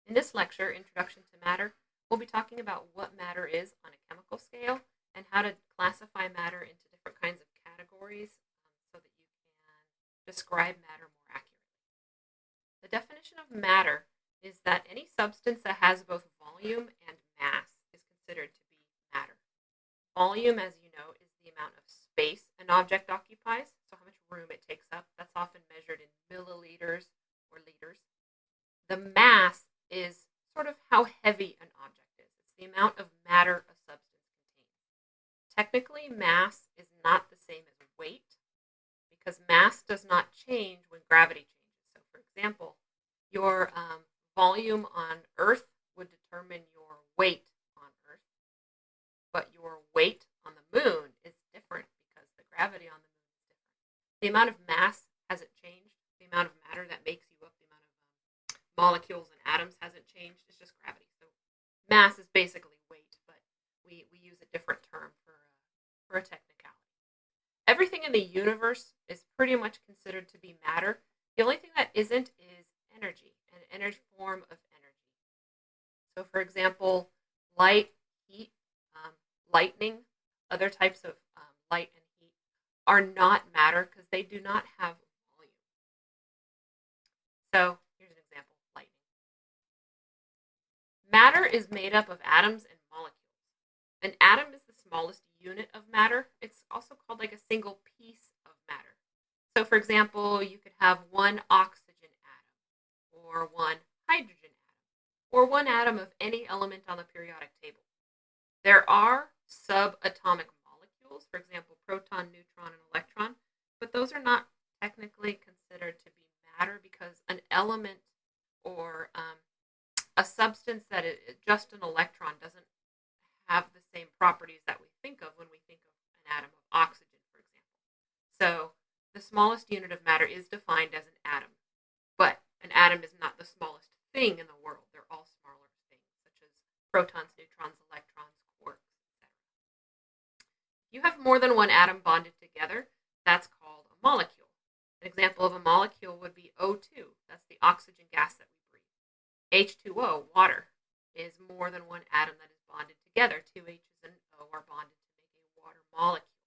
In this lecture, Introduction to Matter, we'll be talking about what matter is on a chemical scale and how to classify matter into different kinds of categories so that you can describe matter more accurately. The definition of matter is that any substance that has both volume and mass is considered to be matter. Volume, as you know, is the amount of space an object occupies, so how much room it takes up. That's often measured in milliliters or liters. The mass is sort of how heavy an object is. It's the amount of matter a substance contains. Technically, mass is not the same as weight because mass does not change when gravity changes. So, for example, your volume on Earth would determine your weight on Earth, but your weight on the moon is different because the gravity on the moon is different. The amount of mass hasn't changed. The amount of matter that makes you up, the amount of molecules and atoms hasn't changed. It's just gravity. So mass is basically weight, but we use a different term for a technicality. Everything in the universe is pretty much considered to be matter. The only thing that isn't is energy, an energy form of energy. So, for example, light, heat, lightning, other types of light and heat are not matter because they do not have volume. So, here's an example, lightning. Matter is made up of atoms and molecules. An atom is the smallest unit of matter. It's also called like a single piece of matter. So, for example, you could have one oxygen atom, or one hydrogen atom, or one atom of any element on the periodic table. There are subatomic molecules, for example, proton, neutron, and electron, but those are not technically considered to be matter because an element or a substance that is just an electron doesn't have the same properties that we think of when we think of an atom of oxygen, for example. So the smallest unit of matter is defined as an atom, but an atom is not the smallest thing in the world. They're all smaller things, such as protons, neutrons, electrons, quarks, etc. If you have more than one atom bonded together, that's called a molecule. An example of a molecule would be O2. That's the oxygen gas that we breathe. H2O, water, is more than one atom that is bonded together. Two H's and O are bonded to make a water molecule.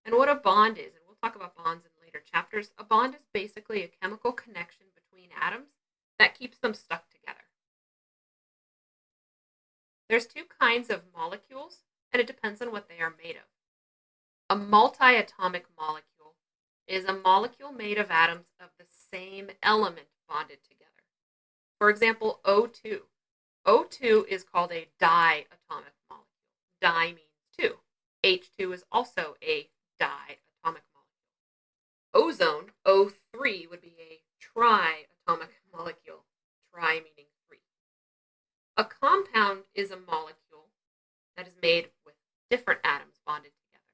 And what a bond is, and we'll talk about bonds in later chapters, a bond is basically a chemical connection between atoms that keeps them stuck together. There's two kinds of molecules, and it depends on what they are made of. A multi-atomic molecule is a molecule made of atoms of the same element bonded together. For example, O2. O2 is called a diatomic molecule. Di means two. H2 is also a diatomic molecule. Ozone, O3, would be a triatomic molecule. Tri meaning three. A compound is a molecule that is made with different atoms bonded together.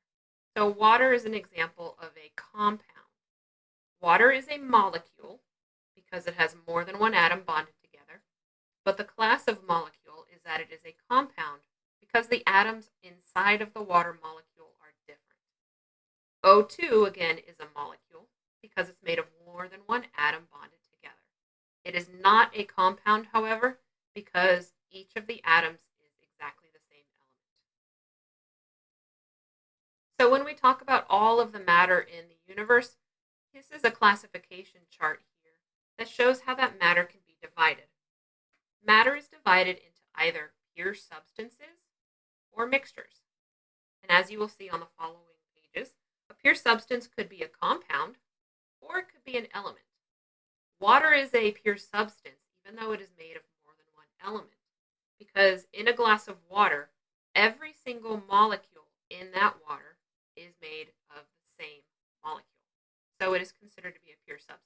So water is an example of a compound. Water is a molecule because it has more than one atom bonded together, but the class of molecule is that it is a compound because the atoms inside of the water molecule are different. O2, again, is a molecule because it's made of more than one atom bonded together. It is not a compound, however, because each of the atoms is exactly the same element. So when we talk about all of the matter in the universe, this is a classification chart here that shows how that matter can be divided. Matter is divided into either pure substances or mixtures. And as you will see on the following pages, a pure substance could be a compound or it could be an element. Water is a pure substance, even though it is made of more than one element, because in a glass of water, every single molecule in that water is made of the same molecule. So it is considered to be a pure substance.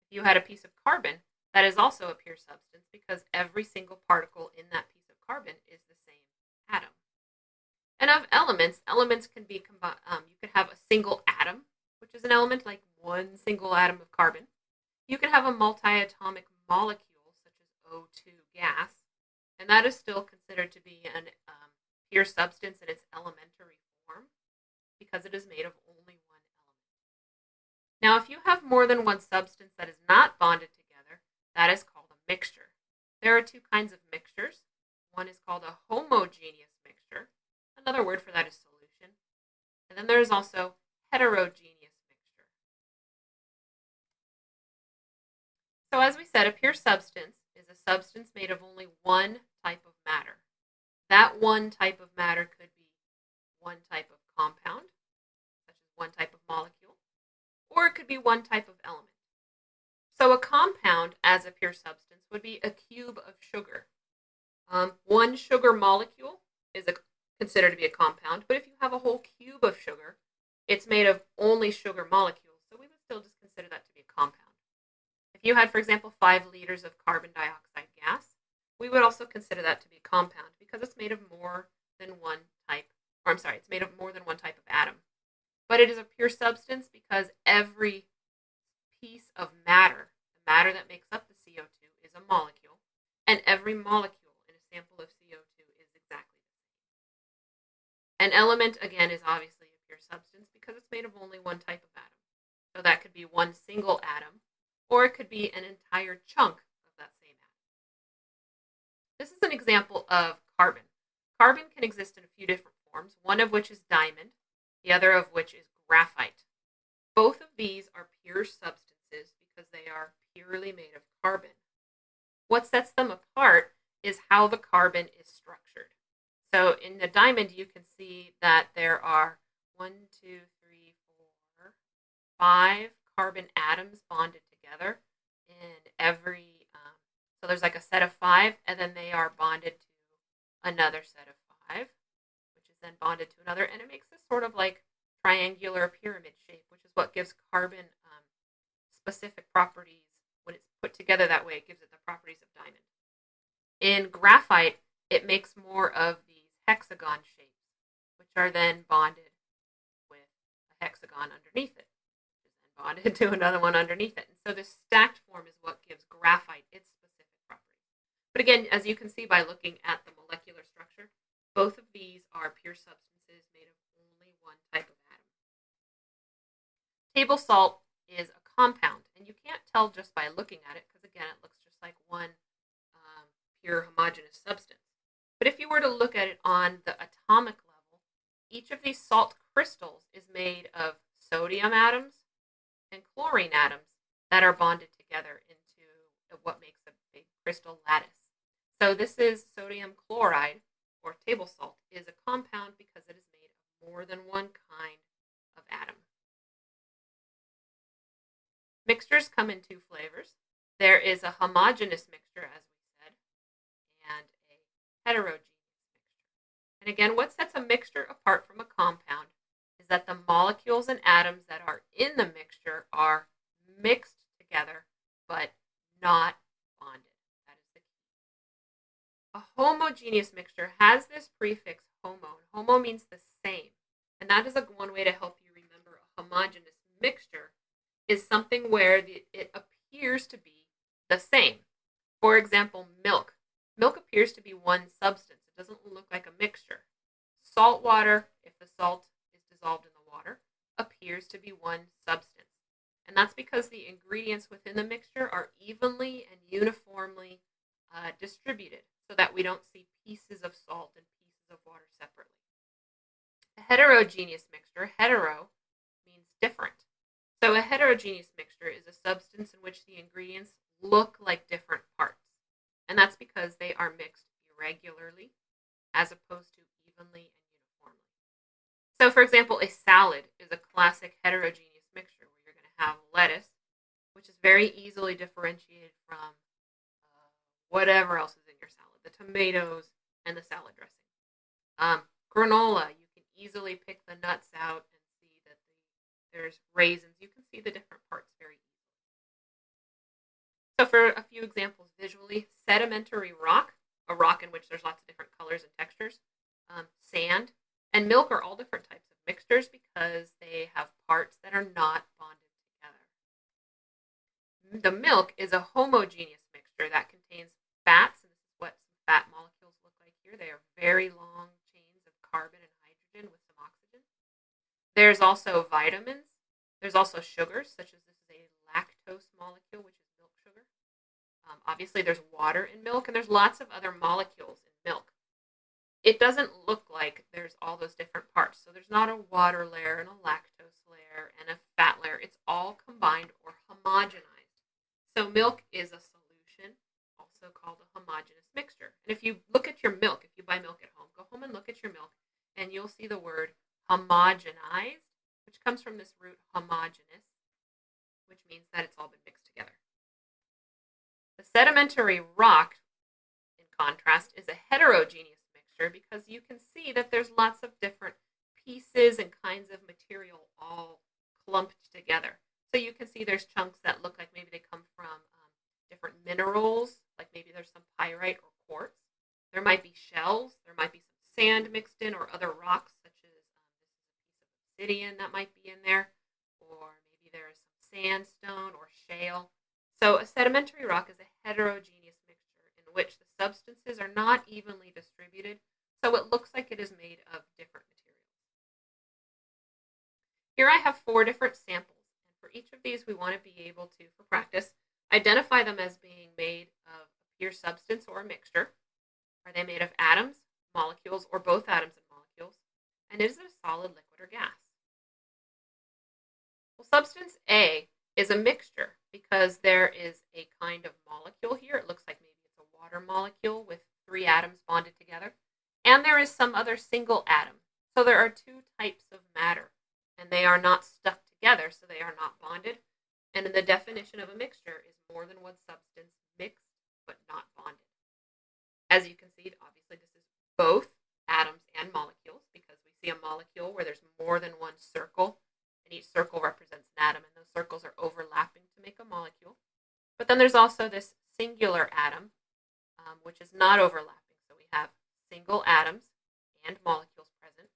If you had a piece of carbon, that is also a pure substance because every single particle in that piece of carbon is the same atom. And of elements, elements can be combined. You could have a single atom, which is an element like one single atom of carbon. You can have a multi-atomic molecule, such as O2 gas, and that is still considered to be an pure substance in its elementary form because it is made of only one element. Now, if you have more than one substance that is not bonded together, that is called a mixture. There are two kinds of mixtures. One is called a homogeneous mixture. Another word for that is solution. And then there's also heterogeneous mixture. So as we said, a pure substance is a substance made of only one type of matter. That one type of matter could be one type of compound, such as one type of molecule, or it could be one type of element. So a compound as a pure substance would be a cube of sugar. One sugar molecule is considered to be a compound, but if you have a whole cube of sugar, it's made of only sugar molecules, so we would still just consider that to be a compound. If you had, for example, 5 liters of carbon dioxide gas, we would also consider that to be a compound because it's made of more than one type, it's made of more than one type of atom. But it is a pure substance because every piece of matter, the matter that makes up the CO2, is a molecule, and every molecule in a sample of CO2 is exactly the same. An element, again, is obviously a pure substance because it's made of only one type of atom. So that could be one single atom, or it could be an entire chunk of that same atom. This is an example of carbon. Carbon can exist in a few different forms, one of which is diamond, the other of which is graphite. Both of these are pure substances because they are purely made of carbon. What sets them apart is how the carbon is structured. So in the diamond, you can see that there are 1, 2, 3, 4, 5 carbon atoms bonded together in every, so there's like a set of 5, and then they are bonded to another set of 5, which is then bonded to another, and it makes this sort of like triangular pyramid shape, which is what gives carbon specific properties. When it's put together that way, it gives it the properties of diamond. In graphite, it makes more of these hexagon shapes, which are then bonded with a hexagon underneath it, which is then bonded to another one underneath it. And so this stacked form is what gives graphite its specific properties. But again, as you can see by looking at the molecular structure, both of these are pure substances made of only one type of atom. Table salt is a compound, and you can't tell just by looking at it because, again, it looks just like one pure homogeneous substance. But if you were to look at it on the atomic level, each of these salt crystals is made of sodium atoms and chlorine atoms that are bonded together into what makes a big crystal lattice. So this is sodium chloride, or table salt, is a compound because it is made of more than one kind of atom. Mixtures come in 2 flavors. There is a homogeneous mixture, as we said, and a heterogeneous mixture. And again, what sets a mixture apart from a compound is that the molecules and atoms that are in the mixture are mixed together, but not bonded. That is the key. A homogeneous mixture has this prefix homo. Homo means the same. And that is one way to help you remember a homogeneous mixture is something where it appears to be the same. For example, milk. Milk appears to be one substance. It doesn't look like a mixture. Salt water, if the salt is dissolved in the water, appears to be one substance. And that's because the ingredients within the mixture are evenly and uniformly distributed so that we don't see pieces of salt and pieces of water separately. A heterogeneous mixture, hetero, means different. So a heterogeneous mixture is a substance in which the ingredients look like different parts. And that's because they are mixed irregularly as opposed to evenly and uniformly. So for example, a salad is a classic heterogeneous mixture where you're going to have lettuce, which is very easily differentiated from whatever else is in your salad, the tomatoes and the salad dressing. Granola, you can easily pick the nuts out and see that there's raisins. You can see the different parts very easily. So for a few examples visually, sedimentary rock, a rock in which there's lots of different colors and textures, sand, and milk are all different types of mixtures because they have parts that are not bonded together. The milk is a homogeneous mixture that contains fats, and this is what some fat molecules look like here. They are very long chains of carbon and hydrogen with some oxygen. There's also vitamins. There's also sugars, such as this is a lactose molecule, which is milk sugar. obviously there's water in milk, and there's lots of other molecules in milk. It doesn't look like there's all those different parts. So there's not a water layer and a lactose layer and a fat layer. It's all combined or homogenized. So milk is a solution, also called a homogeneous mixture. And if you look at your milk, if you buy milk at home, go home and look at your milk, and you'll see the word homogenized, which comes from this root homogeneous, which means that it's all been mixed together. The sedimentary rock, in contrast, is a heterogeneous mixture because you can see that there's lots of different pieces and kinds of material all clumped together. So you can see there's chunks that look like maybe they come from different minerals, like maybe there's some pyrite or quartz. There might be shells. There might be some sand mixed in, or other rocks, such as this is a piece of obsidian that might be in there, or maybe there is some sandstone or shale. So a sedimentary rock is a heterogeneous mixture in which the substances are not evenly distributed, so it looks like it is made of different materials. Here I have 4 different samples, and for each of these we want to be able to, for practice, identify them as being made of a pure substance or a mixture. Are they made of atoms, molecules, or both atoms and molecules? And is it a solid, liquid, or gas? Well, substance A is a mixture because there is a kind of molecule here. It looks like maybe it's a water molecule with 3 atoms bonded together. And there is some other single atom. So there are 2 types of matter, and they are not stuck together, so they are not bonded. And the definition of a mixture is more than one substance mixed but not bonded. As you can see, obviously this is both atoms and molecules, because we see a molecule where there's more than one circle, and each circle represents an atom, and those circles are overlapping to make a molecule. But then there's also this singular atom, which is not overlapping. So we have single atoms and molecules present.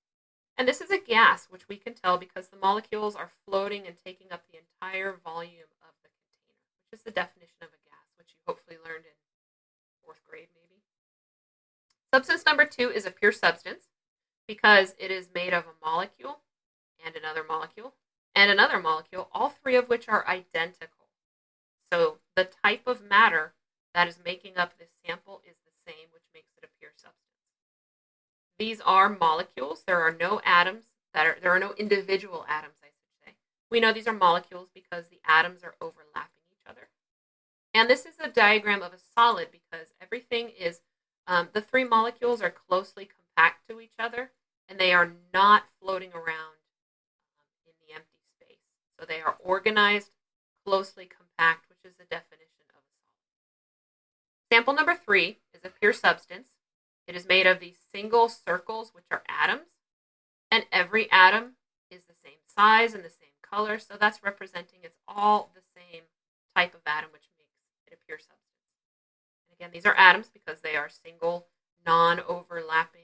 And this is a gas, which we can tell because the molecules are floating and taking up the entire volume of the container, which is the definition of a gas, which you hopefully learned in 4th grade maybe. Substance number 2 is a pure substance because it is made of a molecule and another molecule and another molecule, all 3 of which are identical. So the type of matter that is making up this sample is the same, which makes it a pure substance. These are molecules. There are no atoms. There are no individual atoms, I should say. We know these are molecules because the atoms are overlapping each other. And this is a diagram of a solid because everything is, the 3 molecules are closely compact to each other, and they are not floating around in the empty space. So they are organized, closely compact, which is the definition of a solid. Sample number 3 is a pure substance. It is made of these single circles, which are atoms, and every atom is the same size and the same color, so that's representing it's all the same type of atom, which makes it a pure substance. And again, these are atoms because they are single, non-overlapping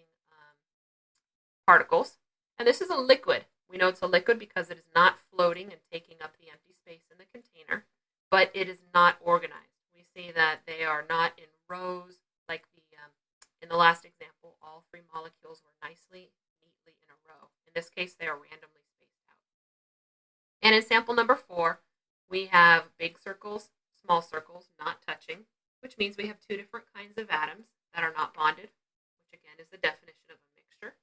particles. And this is a liquid. We know it's a liquid because it is not floating and taking up the empty space in the container, but it is not organized. We see that they are not in rows like in the last example, all 3 molecules were nicely, neatly in a row. In this case, they are randomly spaced out. And in sample number 4, we have big circles, small circles, not touching, which means we have 2 different kinds of atoms that are not bonded, which again is the definition of a mixture.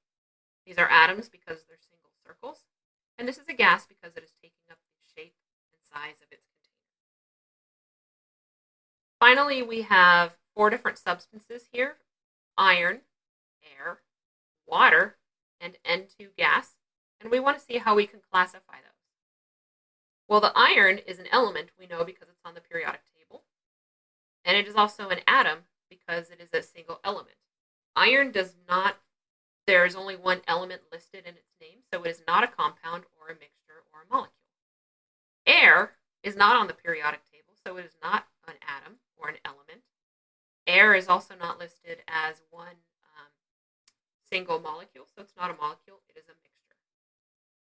These are atoms because they're single circles, and this is a gas because it is taking up the shape and size of its container. Finally, we have 4 different substances here: iron, air, water, and N2 gas, and we want to see how we can classify those. Well, the iron is an element, we know, because it's on the periodic table, and it is also an atom because it is a single element. Iron does not, there is only one element listed in its name, so it is not a compound or a mixture or a molecule. Air is not on the periodic table, so it is not an atom or an element. Air is also not listed as one single molecule, so it's not a molecule, it is a mixture.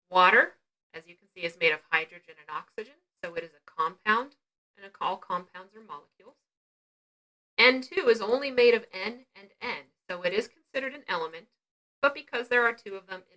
Water, as you can see, is made of hydrogen and oxygen, so it is a compound, and all compounds are molecules. N2 is only made of N and N, so it is considered an element, but because there are 2 of them, it